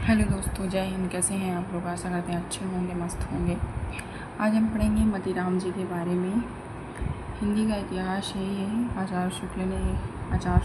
Hello दोस्तों, जय हिंद। कैसे हैं आप लोग? आशा करते हैं अच्छे होंगे, मस्त होंगे। आज हम पढ़ेंगे मतीराम जी के बारे में। हिंदी का इतिहास है ये। आचार्य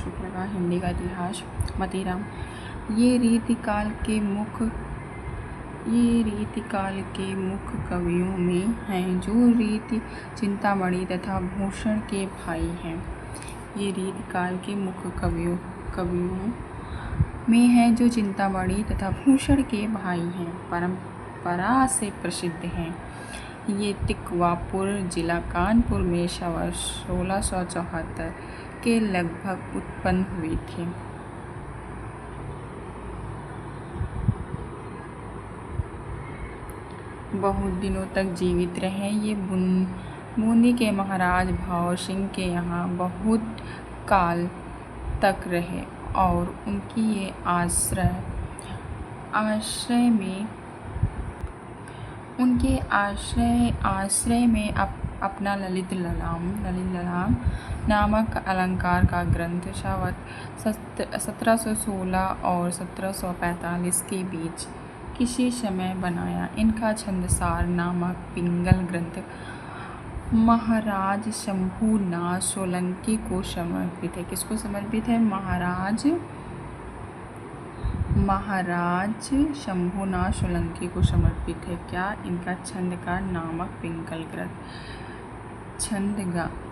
शुक्ल का हिंदी का इतिहास। मतीराम ये रीतिकाल के मुख्य कवियों में हैं, जो रीति चिंतामणि तथा भूषण के भाई हैं। ये रीतिकाल के मुख्य कवियों में हैं, जो चिंतामणि तथा भूषण के भाई हैं। परंपरा से प्रसिद्ध हैं। ये तिकवापुर जिला कानपुर में 1674 के लगभग उत्पन्न हुए थे। बहुत दिनों तक जीवित रहे। ये बूंदी के महाराज भाव सिंह के यहाँ बहुत काल तक रहे और उनकी ये आश्रय में अपना ललित ललाम नामक अलंकार का ग्रंथ 1716 और 1745 के बीच किसी समय बनाया। इनका छंदसार नामक पिंगल ग्रंथ महाराज शंभूनाथ सोलंकी को समर्पित है। किसको समर्पित है? महाराज शंभूनाथ सोलंकी को समर्पित है। क्या? इनका छंद का नामक पिंगल ग्रंथ।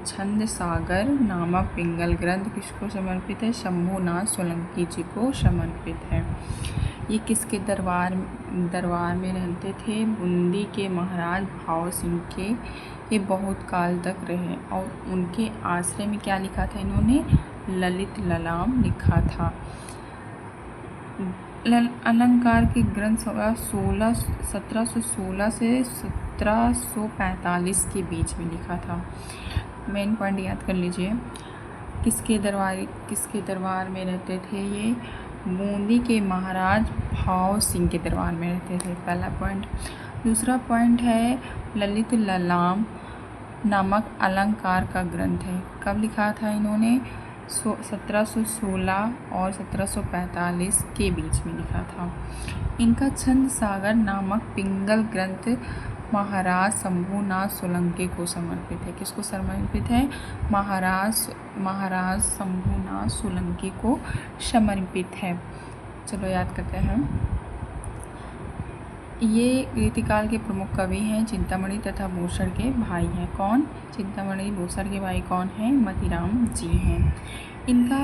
छंद सागर नामक पिंगल ग्रंथ किसको समर्पित है? शंभूनाथ सोलंकी जी को समर्पित है। ये किसके दरबार में रहते थे? बूंदी के महाराज भाव सिंह के ये बहुत काल तक रहे और उनके आश्रय में क्या लिखा था इन्होंने? ललित ललाम लिखा था। अलंकार के ग्रंथ 1716 से 1745 के बीच में लिखा था। मेन पॉइंट याद कर लीजिए। किसके दरबार में रहते थे ये? बूंदी के महाराज भाव सिंह के दरबार में रहते थे। पहला पॉइंट। दूसरा पॉइंट है ललित ललाम नामक अलंकार का ग्रंथ है। कब लिखा था इन्होंने? 1716 और 1745 के बीच में लिखा था। इनका छंद सागर नामक पिंगल ग्रंथ महाराज शंभूनाथ सोलंकी को समर्पित है। किसको समर्पित है? महाराज शंभूनाथ सोलंकी को समर्पित है। चलो याद करते हैं। ये रीतिकाल के प्रमुख कवि हैं। चिंतामणि तथा भूषण के भाई हैं। कौन? चिंतामणि भूषण के भाई कौन हैं? मतीराम जी हैं। इनका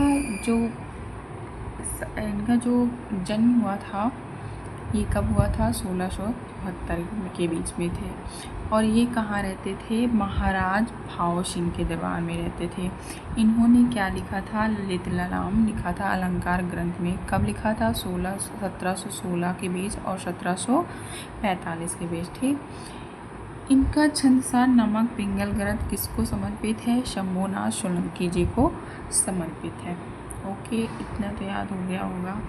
जो जन्म हुआ था ये कब हुआ था? 1672 के बीच में थे। और ये कहाँ रहते थे? महाराज भाव सिंह के दरबार में रहते थे। इन्होंने क्या लिखा था? ललित ललाम लिखा था अलंकार ग्रंथ में। कब लिखा था? 1716 के बीच और 1745 के बीच। ठीक। इनका छंदसार नामक पिंगल ग्रंथ किसको समर्पित है? शंभूनाथ सोलंकी जी को समर्पित है। ओके, इतना तो याद हो गया होगा।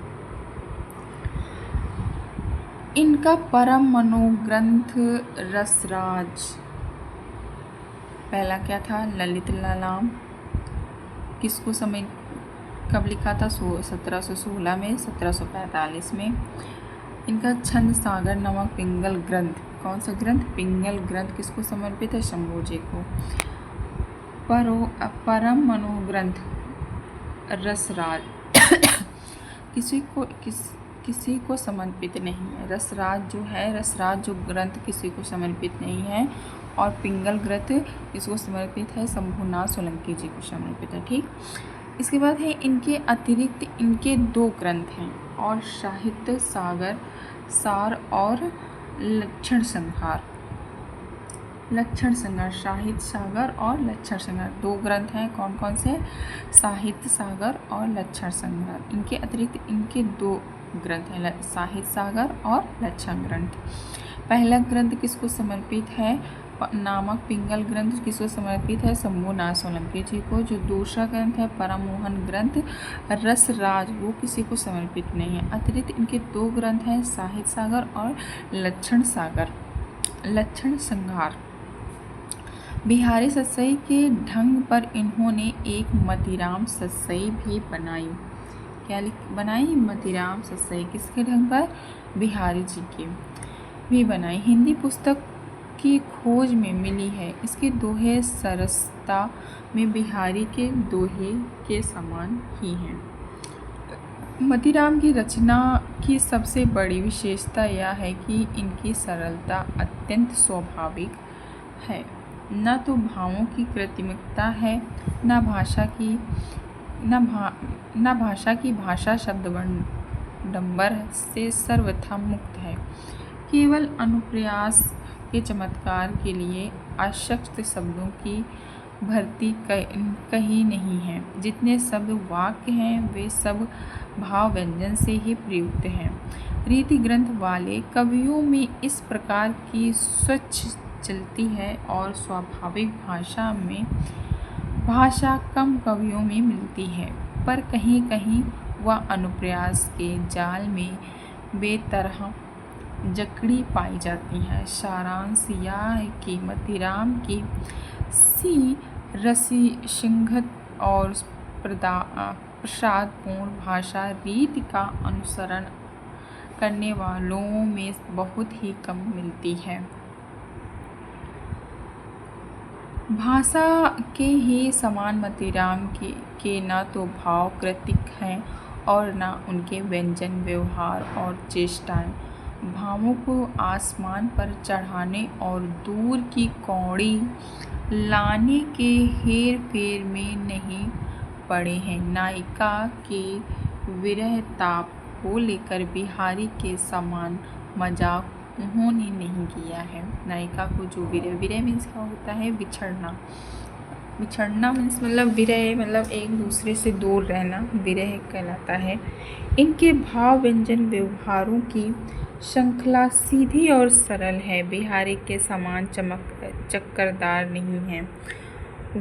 इनका परम मनोग्रंथ रसराज पहला क्या था? ललित ललाम। किसको कब लिखा था? 1716 में, 1745 में। इनका छंद सागर नामक पिंगल ग्रंथ। कौन सा ग्रंथ? पिंगल ग्रंथ किसको समर्पित है? शंभू जी को। परम मनोग्रंथ रसराज किसी को समर्पित नहीं है। रसराज जो ग्रंथ किसी को समर्पित नहीं है। और पिंगल ग्रंथ इसको समर्पित है? शंभूनाथ सोलंकी जी को समर्पित है। ठीक। इसके बाद है इनके अतिरिक्त इनके 2 ग्रंथ हैं और साहित्य सार और लक्षण संहार। साहित्य सागर और लक्षण संहार 2 ग्रंथ हैं। कौन कौन से? साहित्य सागर और लक्षण संहार। इनके अतिरिक्त इनके 2 ग्रंथ हैं, साहित्य सागर और लक्षण ग्रंथ। पहला ग्रंथ किसको समर्पित है? नामक पिंगल ग्रंथ किसको समर्पित है? शंभूनाथ सोलंकी जी को। जो दूसरा ग्रंथ है परम मोहन ग्रंथ रसराज, वो किसी को समर्पित नहीं है। अतिरिक्त इनके 2 ग्रंथ हैं, साहित्य सागर और लक्षण संहार। बिहारी सतसई के ढंग पर इन्होंने एक मतीराम सतसई भी बनाई। क्या बनाई? मतीराम सस्सई। किसके ढंग पर? बिहारी जी की भी बनाई। हिंदी पुस्तक की खोज में मिली है। इसके दोहे सरसता में बिहारी के दोहे के समान ही हैं। मतीराम की रचना की सबसे बड़ी विशेषता यह है कि इनकी सरलता अत्यंत स्वाभाविक है। न तो भावों की कृत्रिमता है, न भाषा की भाषा शब्दभंडम्बर से सर्वथा मुक्त है। केवल अनुप्रास के चमत्कार के लिए अशक्त शब्दों की भर्ती कहीं नहीं है। जितने शब्द वाक्य हैं वे सब भाव व्यंजन से ही प्रयुक्त हैं। रीति ग्रंथ वाले कवियों में इस प्रकार की स्वच्छ चलती है और स्वाभाविक भाषा कम कवियों में मिलती है, पर कहीं कहीं वह अनुप्रास के जाल में बेतरह जकड़ी पाई जाती है। सारांश यह है कि मतीराम की सी रसिसंगत और प्रसादपूर्ण भाषा रीति का अनुसरण करने वालों में बहुत ही कम मिलती है। भाषा के ही समान मतीराम के न तो भाव कृतिक हैं और न उनके व्यंजन, व्यवहार और चेष्टाएं भावों को आसमान पर चढ़ाने और दूर की कौड़ी लाने के हेर फेर में नहीं पड़े हैं। नायिका के विरह ताप को लेकर बिहारी के समान मजाक उन्होंने नहीं किया है। नायिका को जो विरह मीन्स क्या होता है? बिछड़ना मीन्स मतलब विरह मतलब एक दूसरे से दूर रहना विरह कहलाता है। इनके भाव व्यंजन व्यवहारों की श्रृंखला सीधी और सरल है। बिहारी के समान चक्करदार नहीं है।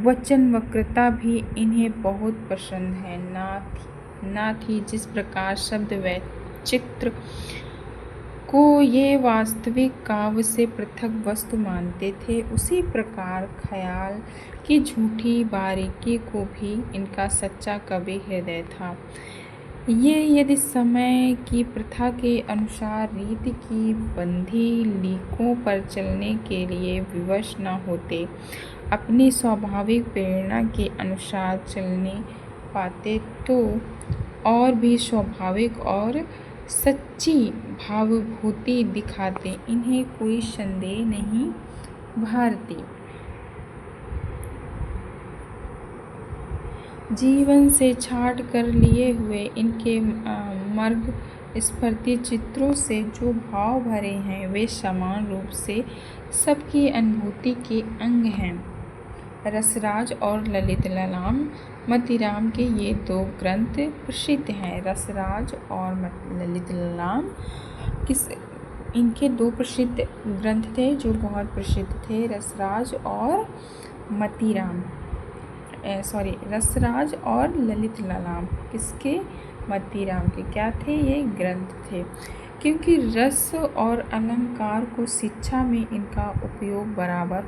वचन वक्रता भी इन्हें बहुत पसंद है। ना थी जिस प्रकार शब्द व चित्र को ये वास्तविक काव्य से पृथक वस्तु मानते थे, उसी प्रकार ख्याल की झूठी बारीकी को भी इनका सच्चा कवि हृदय था। ये यदि समय की प्रथा के अनुसार रीति की बंधी लीकों पर चलने के लिए विवश न होते, अपनी स्वाभाविक प्रेरणा के अनुसार चलने पाते तो और भी स्वाभाविक और सच्ची भावभूति दिखाते, इन्हें कोई संदेह नहीं। भारती जीवन से छाट कर लिए हुए इनके मर्ग स्फूर्ति चित्रों से जो भाव भरे हैं वे समान रूप से सबकी अनुभूति के अंग हैं। रसराज और ललित ललाम मतीराम के ये दो ग्रंथ प्रसिद्ध हैं। रसराज और ललित ललाम इनके दो प्रसिद्ध ग्रंथ थे जो बहुत प्रसिद्ध थे। रसराज और ललित ललाम किसके? मतीराम के क्या थे? ये ग्रंथ थे। क्योंकि रस और अलंकार को शिक्षा में इनका उपयोग बराबर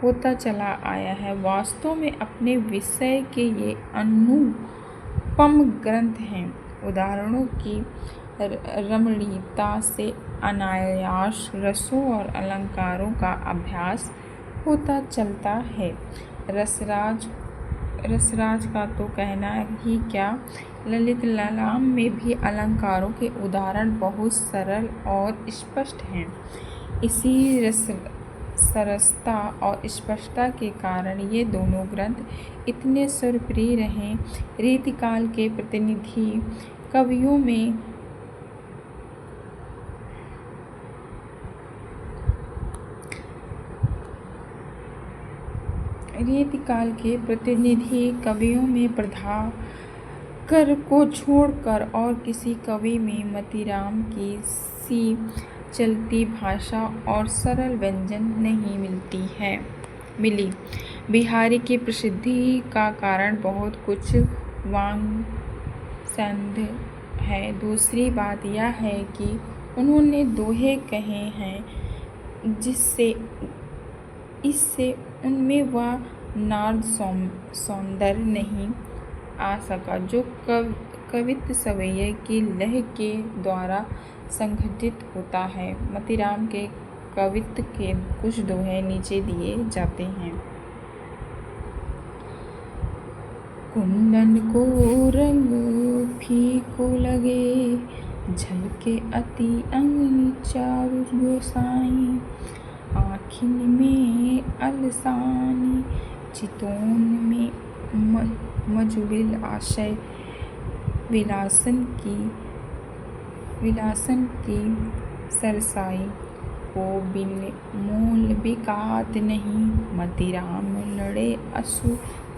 होता चला आया है। वास्तव में अपने विषय के ये अनुपम ग्रंथ हैं। उदाहरणों की रमणीयता से अनायास रसों और अलंकारों का अभ्यास होता चलता है। रसराज का तो कहना ही क्या, ललित ललाम में भी अलंकारों के उदाहरण बहुत सरल और स्पष्ट हैं। इसी सरसता और स्पष्टता के कारण ये दोनों ग्रंथ इतने सर्वप्रिय रहे। रीतिकाल के प्रतिनिधि कवियों में प्रभाकर को छोड़कर और किसी कवि में मतीराम की सी चलती भाषा और सरल व्यंजन नहीं मिली। बिहारी की प्रसिद्धि का कारण बहुत कुछ वांगसंध है। दूसरी बात यह है कि उन्होंने दोहे कहे हैं इससे उनमें वह नाद सौंदर्य नहीं आ सका जो कवित्व सवैये की लय के द्वारा संघटित होता है। मोतीराम के कवित्व के कुछ दोहे नीचे दिए जाते हैं। कुंदन को रंग फीको लगे, झलके अति अंग चारु गोसाई। आँखिन में अलसानी, चितौन में मजुबिल आशय। विलासन की सरसाई, को बिन मोल बिकात नहीं। मोतीराम लड़े असु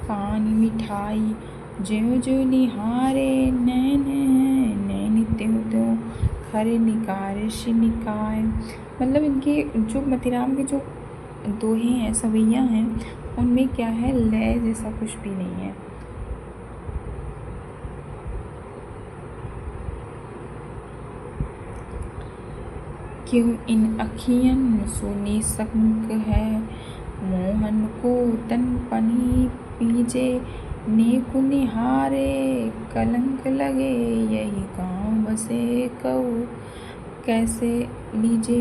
पान मिठाई, ज्यों ज्यों निहारे नैन नैन त्यों त्यों खरे निकारिश निकाय। मतलब इनके जो मोतीराम के जो दोहे हैं, सवैया हैं, उनमें क्या है, लय जैसा कुछ भी नहीं है। क्यों इन अखियन सुनी संक है, मोहन को तन पनी पीजे। नेकु निहारे कलंक लगे, यही गाँव बसे कऊ कैसे लीजे।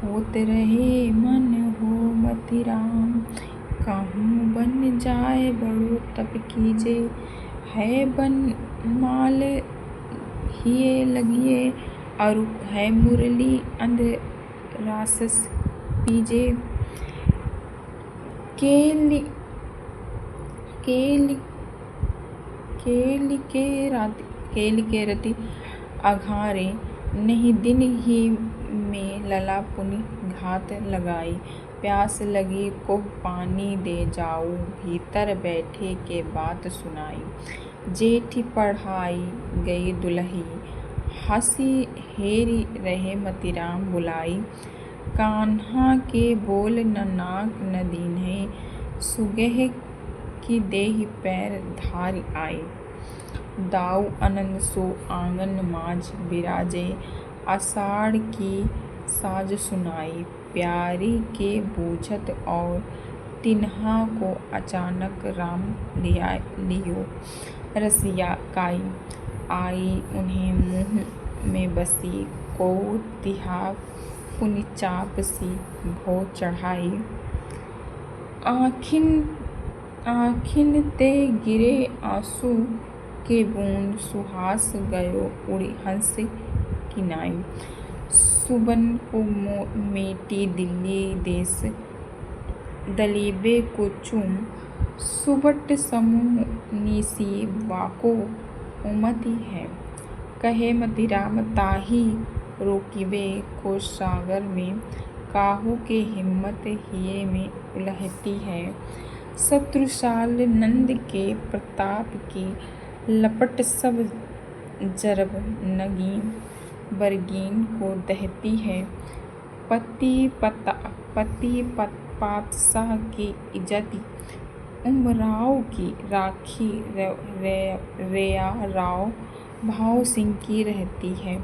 होत रहे मन हो मोतीराम, कहूँ बन जाए बड़ो तप कीजे। है बन माल हिये लगिए, और है मुरली अंध रासस पीजे। केली के रति अघारे, नहीं दिन ही में लला पुनि घात लगाई। प्यास लगी को पानी दे जाऊँ, भीतर बैठे के बात सुनाई। जेठी पढ़ाई गई दुलही, हंसी हेरी रहे मोतीराम बुलाई। कान्हा के बोल न नाक न दीन्हे, सुगह की देहि पैर धारि आई। दाऊ आनंद सो आंगन माझ बिराजे, आषाढ़ की साज सुनाई। प्यारी के बूझत और तिन्हा को अचानक राम लियो। रसिया काई आई उन्हें मुँह में बसी, को तिहा पुनि चाप सी भो चढ़ाई। आँखिन ते गिरे आंसू के बूंद, सुहास गयो उड़ी हंस किनाई। सुबन को मेटी दिल्ली देश, दलीबे को चूम। सुबट समूह निसी वाको उमति है, कहे मोतीराम ताही रोकिबे को सागर में। काहू के हिम्मत हिये में उलहती है, शत्रुशाल नंद के प्रताप की लपट सब जरब नगीन बरगीन को दहती है। पति पातशाह की इज्जत उमराव की राखी रेया राव भाव सिंह की रहती है।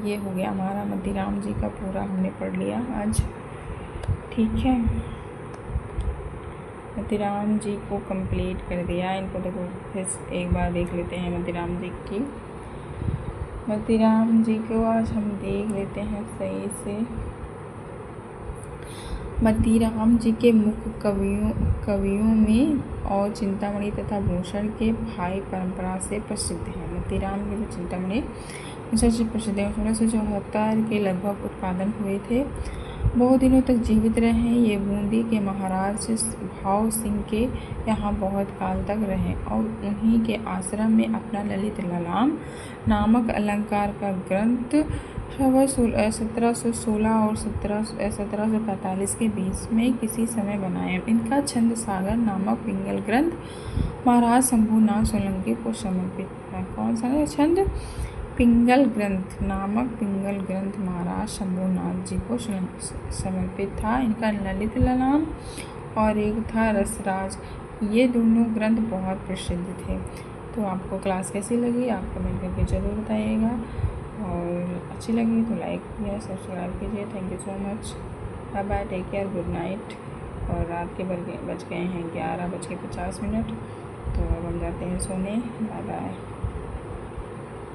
ये हो गया हमारा मोतीराम जी का पूरा, हमने पढ़ लिया आज। ठीक है, मोतीराम जी को कंप्लीट कर दिया। इनको देखो फिर एक बार देख लेते हैं मोतीराम जी की। मोतीराम जी को आज हम देख लेते हैं सही से। मोतीराम जी के मुख्य कवियों में और चिंतामणि तथा भूषण के भाई परंपरा से प्रसिद्ध हैं। मोतीराम के जो चिंतामणि से प्रसिद्ध है, 1674 के लगभग उत्पादन हुए थे। बहुत दिनों तक जीवित रहे। ये बूंदी के महाराज भाव सिंह के यहाँ बहुत काल तक रहे और उन्हीं के आश्रम में अपना ललित ललाम नामक अलंकार का ग्रंथ 1716 और 1745 के बीच में किसी समय बनाया। इनका छंद सागर नामक पिंगल ग्रंथ महाराज शंभूनाथ सोलंकी को समर्पित है। कौन सा छंद? पिंगल ग्रंथ नामक पिंगल ग्रंथ महाराज शंभूनाथ जी को समर्पित था। इनका ललित ललाम और एक था रसराज। ये दोनों ग्रंथ बहुत प्रसिद्ध थे। तो आपको क्लास कैसी लगी आप कमेंट करके ज़रूर बताइएगा, और अच्छी लगी तो लाइक कीजिए, सब्सक्राइब कीजिए। Thank you so much. Bye bye, take care, good night. और रात के बज गए हैं 11:50। तो अब हम जाते हैं सोने। Bye bye.